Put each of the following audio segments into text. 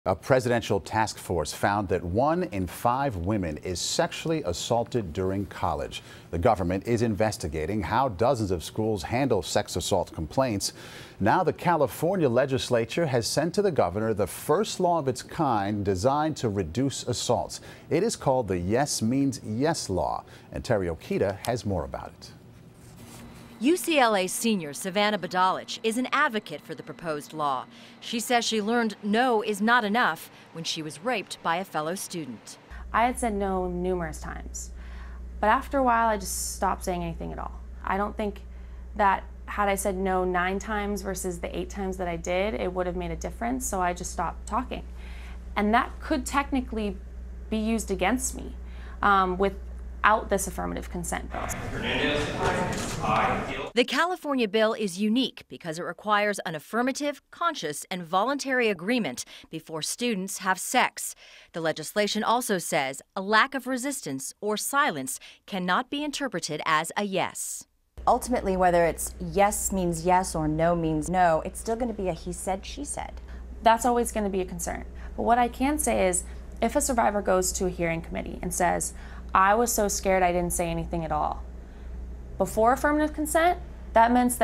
A presidential task force found that 1 in 5 women is sexually assaulted during college. The government is investigating how dozens of schools handle sex assault complaints. Now the California legislature has sent to the governor the first law of its kind designed to reduce assaults. It is called the Yes Means Yes law, and Teri Okita has more about it. UCLA senior Savannah Badalich is an advocate for the proposed law. She says she learned no is not enough when she was raped by a fellow student. I had said no numerous times, but after a while I just stopped saying anything at all. I don't think that had I said no 9 times versus the 8 times that I did, it would have made a difference, so I just stopped talking. And that could technically be used against me without this affirmative consent bill. The California bill is unique because it requires an affirmative, conscious, and voluntary agreement before students have sex. The legislation also says a lack of resistance or silence cannot be interpreted as a yes. Ultimately, whether it's yes means yes or no means no, it's still going to be a he said, she said. That's always going to be a concern. But what I can say is, if a survivor goes to a hearing committee and says, I was so scared I didn't say anything at all, before affirmative consent, that means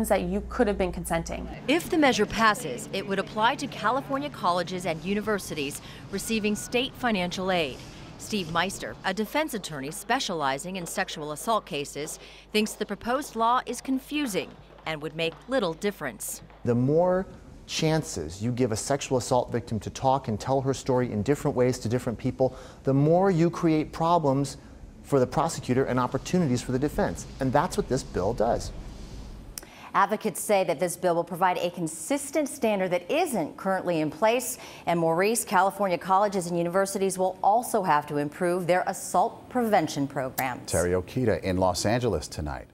that you could have been consenting. If the measure passes, it would apply to California colleges and universities receiving state financial aid. Steve Meister, a defense attorney specializing in sexual assault cases, thinks the proposed law is confusing and would make little difference. The more chances you give a sexual assault victim to talk and tell her story in different ways to different people, the more you create problems for the prosecutor and opportunities for the defense. And that's what this bill does. Advocates say that this bill will provide a consistent standard that isn't currently in place. And Maurice, California colleges and universities will also have to improve their assault prevention programs. Teri Okita in Los Angeles tonight.